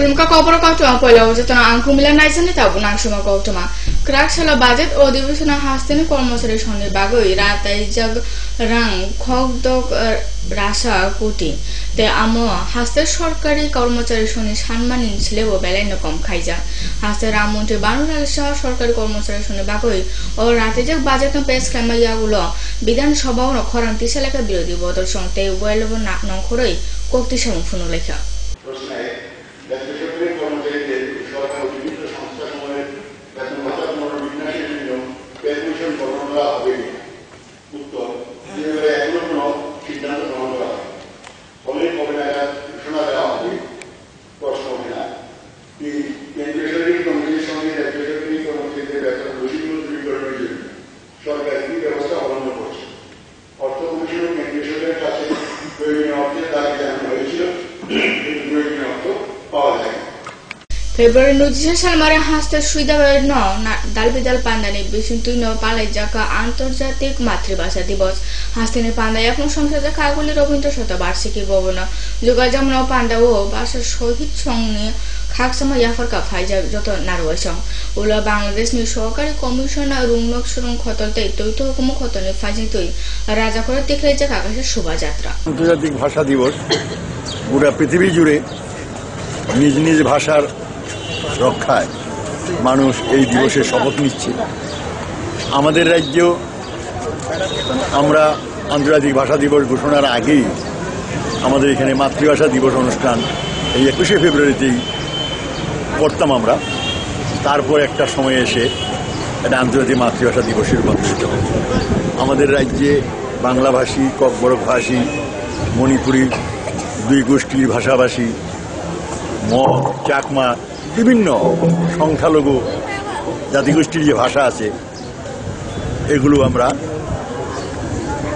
Kulimka kopro kautuma poila ujatona angkumila naisani tabu nangsuma kautuma. Krakshala budget অধিবেশনে হাসতেন কর্মচারীর সঙ্গে বাগই রাতাই জাগ রাং খগদক রাসা কোটি তে আম হাসতে সরকারি কর্মচারীর সঙ্গে সম্মানিন ছিলেও বেলাইন কম খাইজা হাসতে রামমন্ত্রী বানুল আলী শাহ সরকারি কর্মচারীর সঙ্গে বাগই ও রাতে জাগ বাজেট পেশ খাইমাইয়াগুলো বিধানসভাও খরাং তিসালেখা বিরোধী বদল সঙ্গে ওয়েলব নখরই কোকতি সামু ফুনো লেখা Februari 26 সাল মারে হাসতে সুইদাবের ন দালবিদাল পান্দানি বিশুন্তুই ন পালাই জাকা আন্তর্জাতিক মাতৃভাষা দিবস হাসতেনে পান্দা এখন সংসদে কাগুলি রবীন্দ্র শতবার্ষিকী ভবন যোগাযোগ ন পান্দা ও ভাষার শহীদ সঙ্গে খাকসামা ইয়াফরকা ফাইজা যত নারওয়াসং ওলা বাংলাদেশনি সহকারী কমিশনার রুংনক সুরং খতলতে তৈত হুকুম খতনে ফাজিতই রাজা করে দেখলে যে আকাশের শোভাযাত্রা আন্তর্জাতিক ভাষা দিবস পুরো পৃথিবী জুড়ে নিজ নিজ ভাষার রক্ষায় মানুষ এই দিবসে শপথ নিচ্ছে আমাদের রাজ্যেও আমরা আন্তর্জাতিক ভাষা দিবস ঘোষণার আগেই আমাদের এখানে মাতৃভাষা দিবস অনুষ্ঠান এই 21শে ফেব্রুয়ারিতেই করতাম আমরা তারপর একটা সময় এসে এটা আন্তর্জাতিক মাতৃভাষা দিবসে রূপান্তরিত হয় আমাদের রাজ্যে বাংলাভাষী ককবরকভাষী মণিপুরী দুই গোষ্ঠীর ভাষাভাষী মগ চাকমা বিভিন্ন সংখ্যালঘু জাতিগোষ্ঠীর যে ভাষা আছে এগুলো আমরা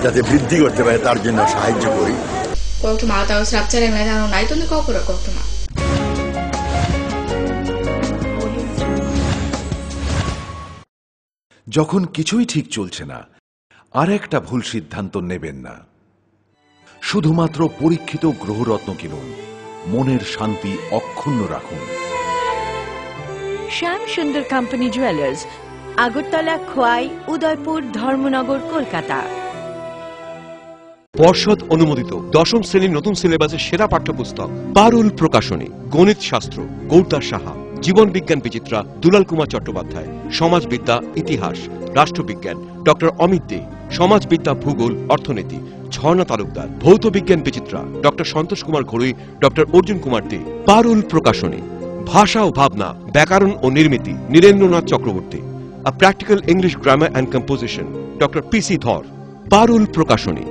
যাতে বৃদ্ধি করতে পারে তার জন্য সাহায্য করি যখন কিছুই ঠিক চলছে না আর একটা ভুল সিদ্ধান্ত নেবেন না শুধুমাত্র পরীক্ষিত গ্রহরত্ন কিনুন মনের শান্তি অক্ষুণ্ণ রাখুন শ্যাম সুন্দর কোম্পানি জুয়েলার্স আগরতলা খোয়াই উদয়পুর ধর্মনগর কলকাতা পর্ষদ অনুমোদিত দশম শ্রেণীর নতুন সিলেবাসের সেরা পাঠ্যপুস্তক পারুল প্রকাশনী গণিত শাস্ত্র গৌরদাস সাহা জীবন বিজ্ঞান বিচিত্রা দুলাল কুমার চট্টোপাধ্যায় সমাজবিদ্যা ইতিহাস রাষ্ট্রবিজ্ঞান ডক্টর অমিত দে সমাজবিদ্যা ভূগোল অর্থনীতি ঝর্ণা তালুকদার ভৌত বিজ্ঞান বিচিত্রা ডক্টর সন্তোষ কুমার ঘড়ুই ডক্টর অর্জুন কুমার দে পারুল প্রকাশনী ভাষা ও ভাবনা ব্যাকরণ ও নির্মিতি Nirendranath Chakraborty a practical English grammar and composition doctor PC Dhar Parul Prakashani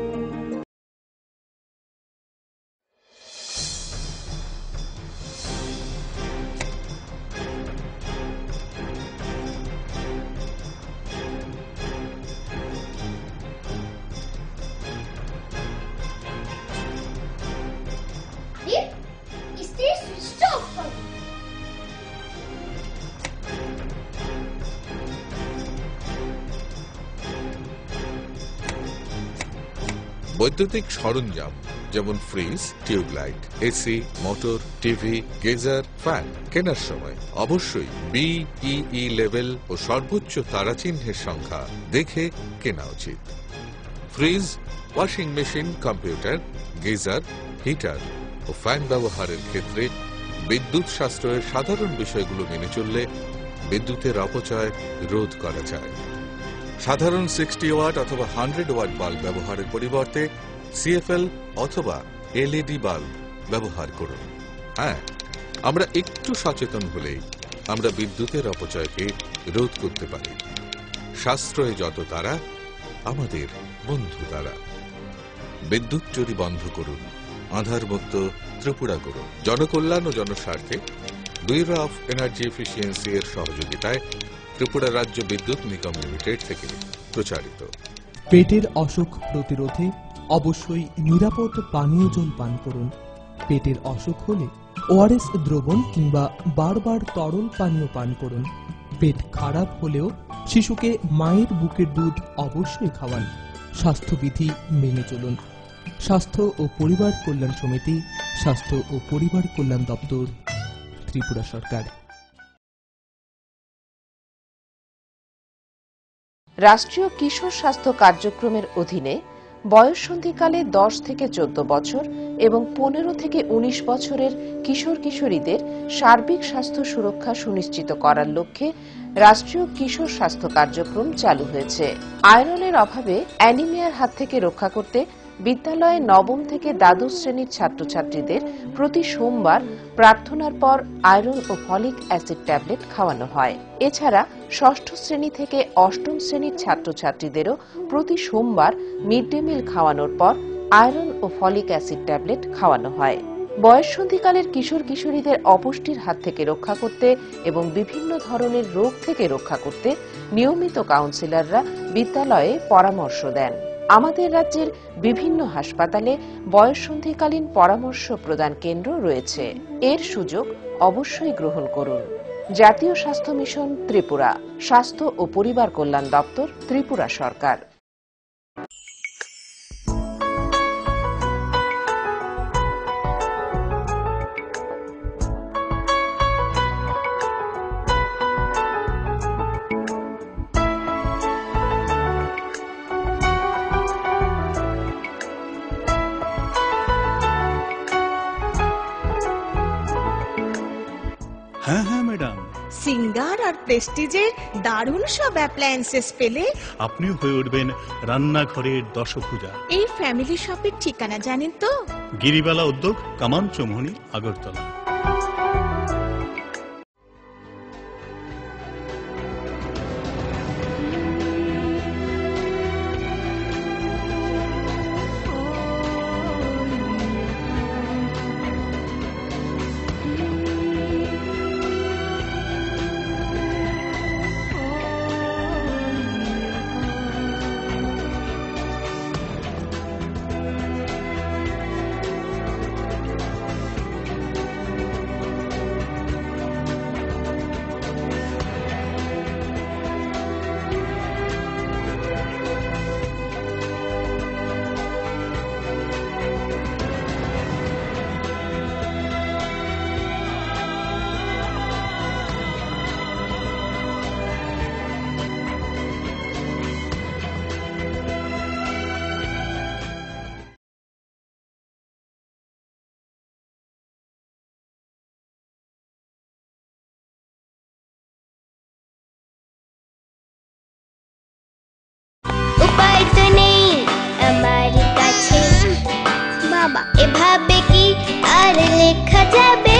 বৈদ্যুতিক সরঞ্জাম যেমন fridge tubelight AC motor TV geyser fan কেনার সময় অবশ্যই বিইই লেভেল ও সর্বোচ্চ তারাচিহ্নের সংখ্যা দেখে কেনা উচিত fridge washing machine computer geyser heater ও ফ্যান ব্যবহারের ক্ষেত্রে বিদ্যুৎ সাশ্রয়ের সাধারণ বিষয়গুলো মেনে চললে বিদ্যুতের অপচয় রোধ করা যায় সাধারণ 60 ওয়াট অথবা 100 ওয়াট বাল্ব ব্যবহারের পরিবর্তে সিএফএল অথবা এলইডি বাল্ব ব্যবহার করুন হ্যাঁ আমরা একটু সচেতন হলেই আমরা বিদ্যুতের অপচয়কে রোধ করতে পারি সাশ্রয়ে যত তারা আমাদের বন্ধু তারা বিদ্যুৎ চুরি বন্ধ করুন আধার মুক্ত ত্রিপুরা করুন জনকল্যাণ ও জনস্বার্থে ব্যুরো অফ এনার্জি এফিসিয়েন্সি এর সহযোগিতায় ত্রিপুরা রাজ্য বিদ্যুৎ নিগম লিমিটেড থেকে প্রচারিত পেটের অসুখ প্রতিরোধে অবশ্যই নিরাপদ পানীয় জল পান করুন পেটের অসুখ হলে ওআরএস দ্রবণ কিংবা বারবার তরল পানীয় পান করুন পেট খারাপ হলেও শিশুকে মায়ের বুকের দুধ অবশ্যই খাওয়ান স্বাস্থ্যবিধি মেনে চলুন স্বাস্থ্য ও পরিবার কল্যাণ সমিতি স্বাস্থ্য ও পরিবার কল্যাণ দপ্তর ত্রিপুরা সরকার। রাষ্ট্রীয় কিশোর স্বাস্থ্য কার্যক্রমের অধীনে বয়ঃসন্ধিকালে 10 থেকে 14 বছর এবং 15 থেকে 19 বছরের কিশোর কিশোরীদের সার্বিক স্বাস্থ্য সুরক্ষা সুনিশ্চিত করার লক্ষ্যে রাষ্ট্রীয় কিশোর স্বাস্থ্য কার্যক্রম চালু হয়েছে। আয়রনের অভাবে অ্যানিমিয়ার হাত থেকে রক্ষা করতে বিদ্যালয়ে নবম থেকে দ্বাদশ শ্রেণীর ছাত্রছাত্রীদের প্রতি সোমবার প্রার্থনার পর আয়রন ও ফলিক অ্যাসিড ট্যাবলেট খাওয়ানো হয়। এছাড়া ষষ্ঠ শ্রেণী থেকে অষ্টম শ্রেণীর ছাত্রছাত্রীদেরও প্রতি সোমবার মিড ডে মিল খাওয়ানোর পর আয়রন ও ফলিক অ্যাসিড ট্যাবলেট খাওয়ানো হয়। বয়ঃসন্ধিকালের কিশোর কিশোরীদের অপুষ্টির হাত থেকে রক্ষা করতে এবং বিভিন্ন ধরনের রোগ থেকে রক্ষা করতে নিয়মিত কাউন্সিলররা বিদ্যালয়ে পরামর্শ দেন। আমাদের রাজ্যের বিভিন্ন হাসপাতালে বয়ঃসন্ধিকালীন পরামর্শ প্রদান কেন্দ্র রয়েছে। এর সুযোগ অবশ্যই গ্রহণ করুন। জাতীয় স্বাস্থ্য মিশন ত্রিপুরা, স্বাস্থ্য ও পরিবার কল্যাণ দপ্তর, ত্রিপুরা সরকার। হ্যাঁ হ্যাঁ ম্যাডাম, সিঙ্গার আর প্রেস্টিজের দারুণ সব অ্যাপ্লায়েন্সেস পেলে আপনিও হয়ে উঠবেন রান্নাঘরের দশভুজা। এই ফ্যামিলি শপের ঠিকানা জানেন তো? গিরিবালা উদ্যোগ, কামান চৌমুহনী, আগরতলা। উপায় তো নেই আমার কাছে বাবা, এভাবে কি আর লেখা যাবে?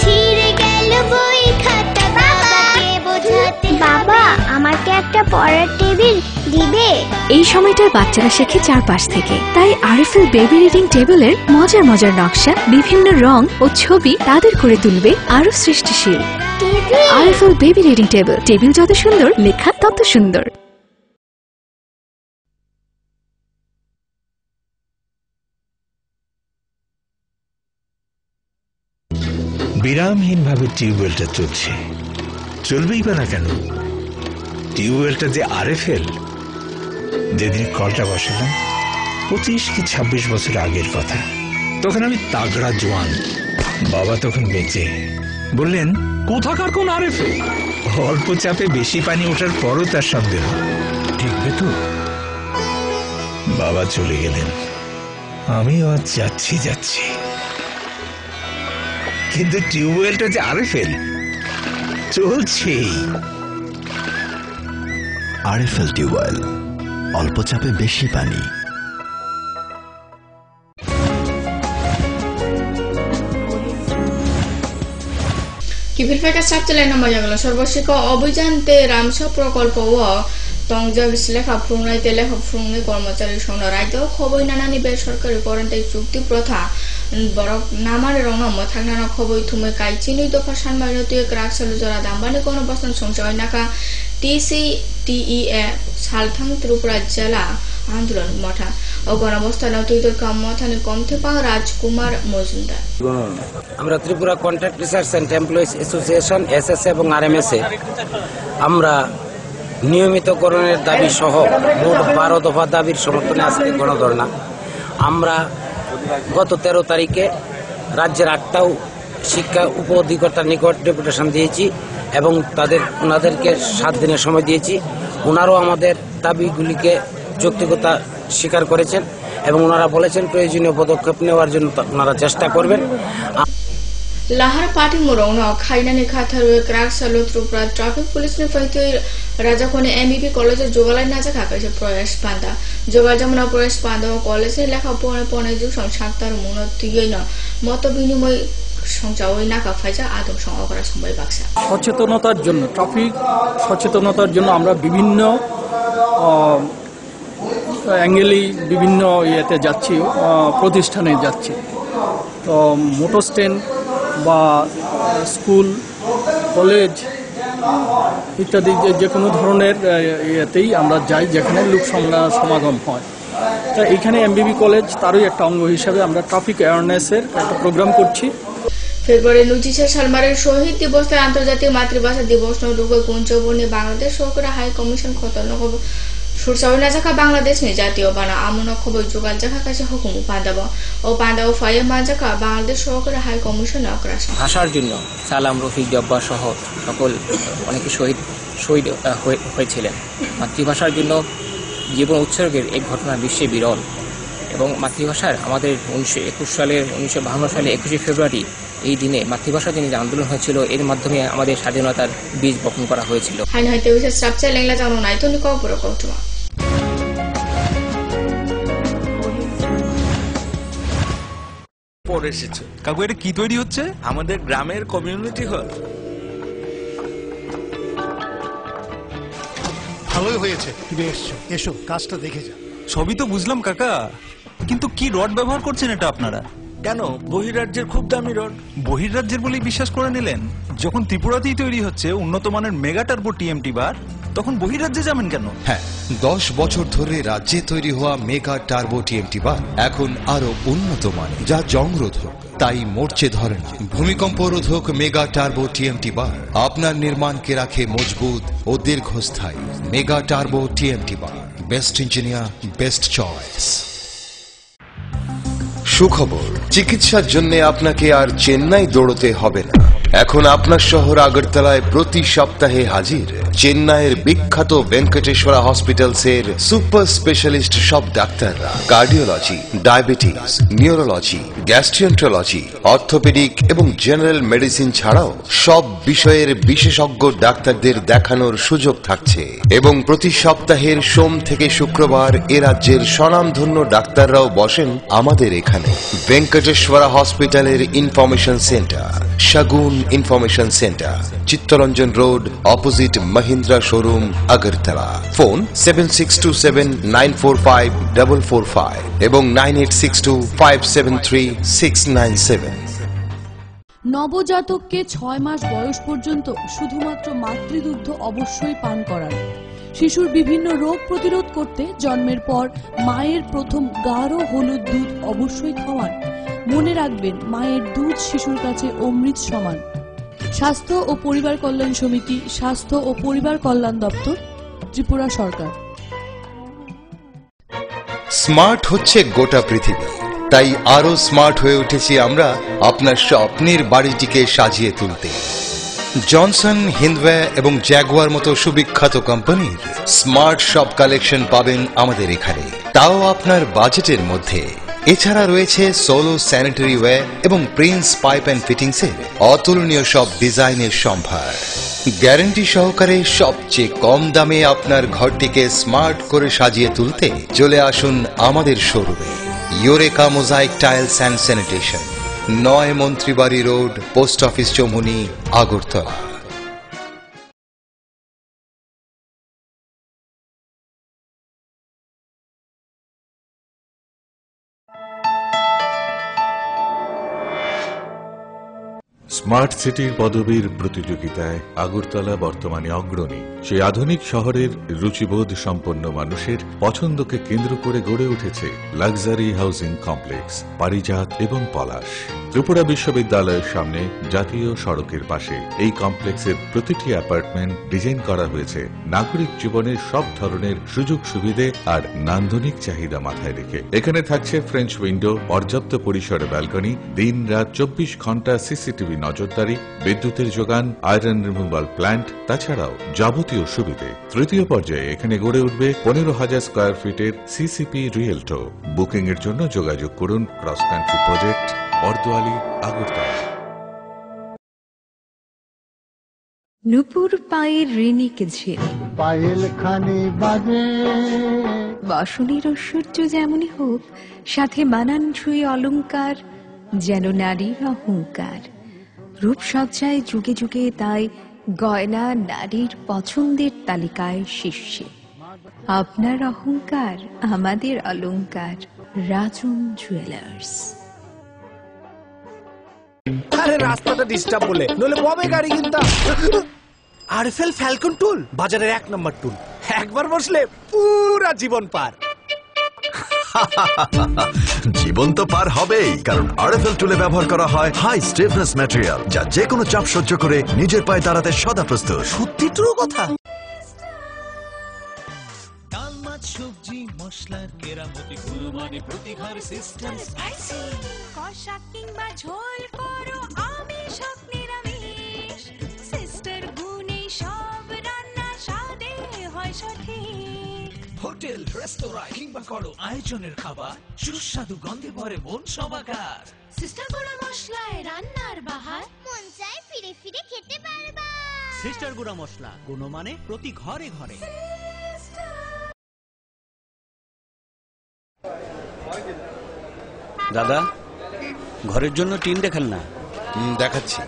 ছিঁড়ে গেল বই খাতা, বাবাকে বোঝাতে। বাবা, আমাকে একটা পড়ার টেবিল দিবে? এই সময়টার বাচ্চারা শেখে চারপাশ থেকে, তাই আরএফএল বেবি রিডিং টেবিলের মজার মজার নকশা, বিভিন্ন রং ও ছবি তাদের করে তুলবে আরো সৃষ্টিশীল। RFL baby reading table, table যত সুন্দর, লেখা তত সুন্দর। বিরামহীনভাবে টিউবওয়েলটা চলছে, চলবেই বা না কেন? টিউবওয়েলটা যে আরএফএল। যেদিন কলটা বসালাম 25 কি 26 বছর আগের কথা। তখন আমি তাগড়া জোয়ান, বাবা তখন বেঁচে। বললেন, কোথাকার কোন আরএফএল? অল্প চাপে বেশি পানি ওঠার পরও তার সন্দেহ ঠিকবে তো। বাবা চলে গেলেন, আমিও আজ যাচ্ছি, কিন্তু টিউবওয়েলটা যে আরএফএল চলছেই। আরএফএল টিউবওয়েল, অল্প চাপে বেশি পানি। কিফিলফেকা সাবচেলে নম্বর জাগলো সর্বশেষ অভিযানতে রামসা প্রকল্প ও তংজাগ লেখা ফ্রুংনাইতে লেখা ফ্রুংনি কর্মচারী সংঘ রাজ্য খবর নানানি বেসরকারি করন্টাই চুক্তি প্রথা বরক নামারে রংনম থাকনানা খবর থুমে কাইচিনি দফা সানমাইনতীয় ক্রাকসালু জরা দাম্বানি গণবস্থান সংসদ নাকা TCTEA সালথাং ত্রিপুরা জেলা আন্দোলন মঠা ও গণবস্থান তৈতর কাম মথানি কমতে পা রাজকুমার মজুমদার। আমরা Tripura contract research and employees association SS এবং আরএমএস এ আমরা নিয়মিতকরণের দাবি সহ মোট 12 দফা দাবির সমর্থনে আজকে গণধর্ণা। আমরা গত 13 তারিখে রাজ্যের 8টা শিক্ষা উপ অধিকর্তার নিকট ডেপুটেশন দিয়েছি এবং ওনাদেরকে 7 দিনের সময় দিয়েছি। ওনারাও আমাদের দাবিগুলিকে যৌক্তিকতা স্বীকার করেছেন এবং ওনারা বলেছেন প্রয়োজনীয় পদক্ষেপ নেওয়ার জন্য ওনারা চেষ্টা করবেন। Lahar Party Morona, Kainani Katharu, Crack Salo, Trupra, Traffic Police, Faito, Rajakone, MEP College, Jovala Nazaka, Proyesh Panda, Jogajamana Proyesh Panda, College, Lakapone, Ponaju, Shakhtar, Muno, Tigena, Motobinimo, Shonjaoinaka, Faja, Adam Shongora, Sombai Baksa. সচেতনতার জন্য traffic সচেতনতার জন্য আমরা বিভিন্ন অ্যাঙ্গেলেই বিভিন্ন ইয়েতে যাচ্ছি, প্রতিষ্ঠানে যাচ্ছি। তো মোটর স্ট্যান্ড বা স্কুল কলেজ ইত্যাদি যে কোনো ধরনের ইয়েতেই আমরা যাই যেখানে লোক সমাগম হয়। তা এখানে এমবিবি কলেজ তারই একটা অঙ্গ হিসাবে আমরা ট্রাফিক অ্যাওয়ারনেসের একটা প্রোগ্রাম করছি। ফেব্রুয়ারি 29 সালমারের শহীদ দিবস আন্তর্জাতিক মাতৃভাষা দিবস নরুগ কুঞ্চবনি বাংলাদেশ সহকারী হাই কমিশন খতনক সুরসাওই নাজাকা বাংলাদেশনি জাতীয় বানা আমনা খবর যোগাল জাকা কাছে হুকুম পান্দাব ও পান্দাব ফায়ে মাজাকা বাংলাদেশ সহকারী হাই কমিশন অক্রাস ভাষার জন্য সালাম রফিক জব্বার সহ সকল অনেকে শহীদ হয়েছিলেন। মাতৃভাষার জন্য জীবন উৎসর্গের এই ঘটনা বিশ্বে বিরল এবং মাতৃভাষার আমাদের 1951 সালের 1952 সালে 21 ফেব্রুয়ারি এই দিনে মাতৃভাষার জন্য যে আন্দোলন হয়েছিল এর মাধ্যমে আমাদের স্বাধীনতার বীজ বপন করা হয়েছিল। পরে এসেছে কাকু, এটা কি তৈরি হচ্ছে? আমাদের গ্রামের কমিউনিটি হল। ভালোই হয়েছে তুমি এসছো, এসো কাজটা দেখে যা। সবই তো বুঝলাম কাকা, কিন্তু কি রড ব্যবহার করছেন এটা আপনারা? কেন, বহির্রাজ্যের খুব দামি রড। বহির্রাজ্যের বলেই বিশ্বাস করে নিলেন? যখন ত্রিপুরাতেই তৈরি হচ্ছে উন্নত মানের মেগা টার্বো টিএমটি বার, তখন বহির্রাজ্যে যাবেন কেন? হ্যাঁ, 10 বছর ধরে রাজ্যে তৈরি হওয়া মেগা টার্বো টিএমটি বার এখন আরো উন্নত মানের, যা জংরোধক, তাই মরচে ধরে না। ভূমিকম্প রোধক মেগা টার্বো টিএমটি বার আপনার নির্মাণকে রাখে মজবুত ও দীর্ঘস্থায়ী। মেগা টার্বো টিএমটি বার, বেস্ট ইঞ্জিনিয়ার, বেস্ট চয়েস। সুখবর, চিকিৎসার জন্য আপনাকে আর চেন্নাই দৌড়তে হবে না। এখন আপনার শহর আগরতলায় প্রতি সপ্তাহে হাজির চেন্নাইয়ের বিখ্যাত ভেঙ্কটেশ্বরা হসপিটালসের সুপার স্পেশালিস্ট সব ডাক্তাররা। কার্ডিওলজি, ডায়াবেটিস, নিউরোলজি, গ্যাস্ট্রিয়েন্ট্রোলজি, অর্থোপেডিক এবং জেনারেল মেডিসিন ছাড়াও সব বিষয়ের বিশেষজ্ঞ ডাক্তারদের দেখানোর সুযোগ থাকছে। এবং প্রতি সপ্তাহের সোম থেকে শুক্রবার এ রাজ্যের স্বনামধন্য ডাক্তাররাও বসেন আমাদের এখানে। ভেঙ্কটেশ্বরা হসপিটালের information centre, Shagun information centre, Chittaranjan road, opposite Mahindra showroom, Agartala. Phone 7627945445 এবং 9862573697। নবজাতককে 6 মাস বয়স পর্যন্ত শুধুমাত্র মাতৃদুগ্ধ অবশ্যই পান করান। শিশুর বিভিন্ন রোগ প্রতিরোধ করতে জন্মের পর মায়ের প্রথম গাঢ় হলুদ দুধ অবশ্যই খাওয়ান। মনে রাখবেন, মায়ের দুধ শিশুর কাছে অমৃত সমান। স্বাস্থ্য ও পরিবার কল্যাণ সমিতি, স্বাস্থ্য ও পরিবার কল্যাণ দপ্তর, ত্রিপুরা সরকার। স্মার্ট হচ্ছে গোটা পৃথিবী, তাই আরো স্মার্ট হয়ে উঠেছি আমরা আপনার স্বপ্নের বাড়িটিকে সাজিয়ে তুলতে। জনসন, হিন্দওয়ে এবং জ্যাগুয়ার মতো সুবিখ্যাত কোম্পানির স্মার্ট সব কালেকশন পাবেন আমাদের এখানে, তাও আপনার বাজেটের মধ্যে। এছাড়া রয়েছে সোলো স্যানিটারি ওয়্যার এবং প্রিন্স পাইপ অ্যান্ড ফিটিংসের অতুলনীয় সব ডিজাইনের সম্ভার। গ্যারান্টি সহকারে সবচেয়ে কম দামে আপনার ঘরটিকে স্মার্ট করে সাজিয়ে তুলতে চলে আসুন আমাদের শোরুমে। Eureka mosaic tiles and sanitation, 9 Mantribari road, post office Chowmuhani, Agartala. Smart সিটির পদবীর প্রতিযোগিতায় আগরতলা বর্তমানে অগ্রণী। সেই আধুনিক শহরের রুচিবোধ সম্পন্ন মানুষের পছন্দকে কেন্দ্র করে গড়ে উঠেছে লাক্সারি হাউজিং কমপ্লেক্স পারিজাত এবং পলাশ। ত্রিপুরা বিশ্ববিদ্যালয়ের সামনে জাতীয় সড়কের পাশে এই কমপ্লেক্সের প্রতিটি অ্যাপার্টমেন্ট ডিজাইন করা হয়েছে নাগরিক জীবনের সব ধরনের সুযোগ সুবিধে আর নান্দনিক চাহিদা মাথায় রেখে। এখানে থাকছে ফ্রেঞ্চ উইন্ডো, পর্যাপ্ত পরিসরে ব্যালকনি, দিন রাত 24 ঘন্টা সিসিটিভি নজরদারি, বিদ্যুতের যোগান, আয়রন রিমুভাল প্ল্যান্ট, তাছাড়াও যাবতীয় সুবিধে। তৃতীয় পর্যায়ে এখানে গড়ে উঠবে 15,000 স্কয়ার ফিটের সিসিপি রিয়েলটো। বুকিং এর জন্য যোগাযোগ করুন cross country project, Bordowali, Agartala. নুপুর পায়ের ঋণিক ঝিল, পায়েল খানে বাজে বসনের ঐশ্বর্য যেমনই হোক, সাথে মানানসই অলংকার, যেন নারীর অহংকার। রূপসজ্জায় যুগে যুগে তাই গয়না নারীর পছন্দের তালিকায় শীর্ষে। আপনার অহংকার আমাদের অলংকার, রাজন জুয়েলার্স। আরে রাস্তাটা ডিস্টার্ব বলে, নলে ববে গাড়ি কিনতাম। আরএফএল ফ্যালকন টুল বাজারের 1 নম্বর টুল, একবার বসলে পুরা জীবন পার। জীবন তো পার হবেই, কারণ আরএফএল টুলে ব্যবহার করা হয় হাই স্টিফনেস ম্যাটেরিয়াল, যা যে কোনো চাপ সহ্য করে নিজের পায়ে দাঁড়াতে সদা প্রস্তুত। সত্যি ট্রু কথা। ডাল মাছ সবজি মশলার কেরামতি গুরু মানে প্রতি ঘর সিস্টেম স্পাইসি। কষা কিংবা ঝোল করো আমিষ হোক নিরামিষ, সিস্টার গুণে সব রান্না স্বাদে হয় সঠিক। হোটেল রেস্তোরাঁ কিংবা করো আয়োজনের খাবার, সুস্বাদু গন্ধে ভরে মন সবাকার। সিস্টার গুঁড়া মশলায় রান্নার বাহার, মন চায় ফিরে ফিরে খেতে পারবা। সিস্টার গুঁড়া মশলা, গুণমানে প্রতি ঘরে ঘরে। দাদা, ঘরের জন্য টিন দেখেন না? দেখাচ্ছি।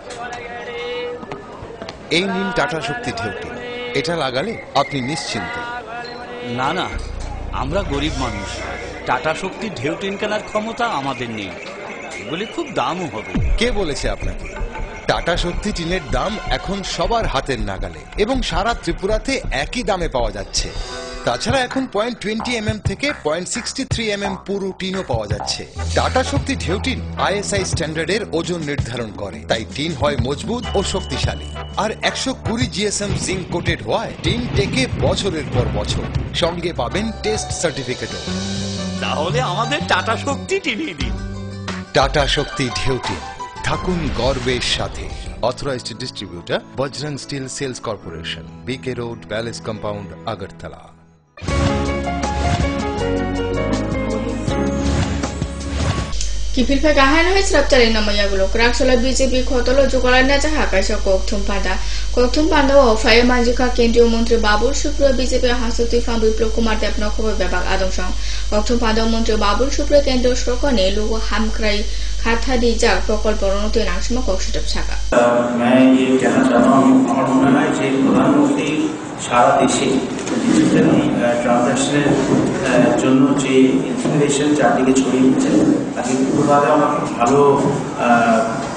এই নিন টাটা শক্তি ঢেউটি, এটা লাগালে আপনি নিশ্চিন্তে। না না, আমরা গরিব মানুষ, টাটা শক্তি ঢেউ টিন কেনার ক্ষমতা আমাদের নেই। এগুলি খুব দামও হবে। কে বলেছে আপনাকে? টাটা শক্তি টিনের দাম এখন সবার হাতের নাগালে এবং সারা ত্রিপুরাতে একই দামে পাওয়া যাচ্ছে। তাছাড়া এখন 0.20 থেকে 0.63 পুরো টিনও পাওয়া যাচ্ছে। টাটা শক্তি ঢেউ টিন ISI স্ট্যান্ডার্ডের ওজন নির্ধারণ করে, তাই টিন হয় মজবুত ও শক্তিশালী। আর 120 GSM জিঙ্ক কোটেড হওয়ায় টিন টেকে বছরের পর বছর। সঙ্গে পাবেন টেস্ট সার্টিফিকেটও। তাহলে আমাদের টাটা শক্তি টিনই দিন। টাটা শক্তি ঢেউ টিন, থাকুন গর্বের সাথে। Authorised distributor Bajrang steel sales corporation, BK road, palace compound, Agartala. Kipil pagahan hoy srap tali na mayagulo krak sola BJP khotolo jukala na jaha kaisa kokthum panda o fire manjika kendriyo মন্ত্রী Babul Supriyo BJP হাসতি Pham Biplab Kumar দেবনা খবর বিভাগ আদমসং kokthum panda মন্ত্রী বাবুল সুপ্রিয় কেন্দ্রীয় সরকারে logo হামক্রাই খাতা দিজা প্রকল্প রণতে নাংশমা কক্সটপ ছাকা। मैं ये कहना चाहता हूँ, আমার মনে হয় যে প্রধানমন্ত্রী সারা দেশে ডিজিটাল ট্রানজাকশনের জন্য যে ইনফরমেশন চারদিকে ছড়িয়ে দিচ্ছে, তাকে পুরোভাবে আমরা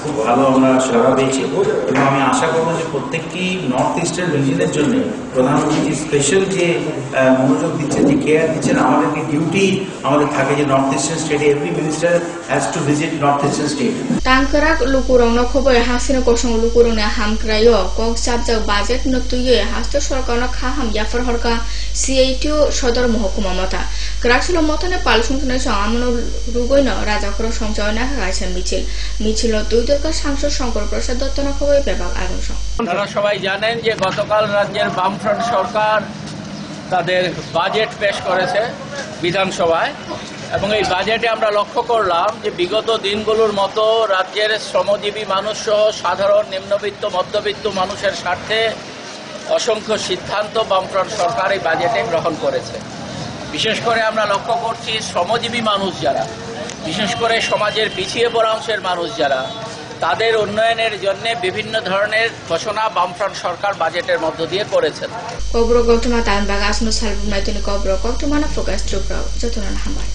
খুব ভালো আমরা সাড়া পেয়েছি এবং আমি আশা করবো যে প্রত্যেকটি নর্থ ইস্টার্ন রিজনের জন্য প্রধানমন্ত্রী যে স্পেশাল যে মনোযোগ দিচ্ছেন, যে কেয়ার দিচ্ছেন, আমাদেরকে ডিউটি আমাদের থাকে যে নর্থ ইস্টার্ন স্টেটে every minister has to visit north eastern state. টাংকরাক লুকুরং ন খবর হাসিনা কসং লুকুরং নে হামক্রাইও কক সাবজাক বাজেট নতুয়ে হাস্ত সরকার ন খাহাম ইয়াফর হরকা সিআইটিও সদর মহকুমা মতা ক্রাকসল মতনে পালসুনসনে আমন রুগইন রাজাকর সঞ্চয়না গাইছেন মিছিল দুই দলকা সাংসদ শঙ্কর প্রসাদ দত্ত ন খবর বিভাগ আদমসং। আপনারা সবাই জানেন যে গতকাল রাজ্যের বামফ্রন্ট সরকার তাদের বাজেট পেশ করেছে বিধানসভায় এবং এই বাজেটে আমরা লক্ষ্য করলাম যে বিগত দিনগুলোর মতো রাজ্যের শ্রমজীবী মানুষ সহ সাধারণ নিম্নবিত্ত মধ্যবিত্ত মানুষের স্বার্থে অসংখ্য সিদ্ধান্ত বামফ্রন্ট সরকার এই বাজেটে গ্রহণ করেছে। বিশেষ করে আমরা লক্ষ্য করছি শ্রমজীবী মানুষ যারা, বিশেষ করে সমাজের পিছিয়ে পড়া অংশের মানুষ যারা, তাদের উন্নয়নের জন্য বিভিন্ন ধরনের ঘোষণা বামফ্রন্ট সরকার বাজেটের মধ্য দিয়ে করেছেন। কবর গৌতমা তানবাগ আসনো সালবুনাইতনি কবর গৌতমানা ফোকাস ট্রুপ্রাও যতনা হামায়।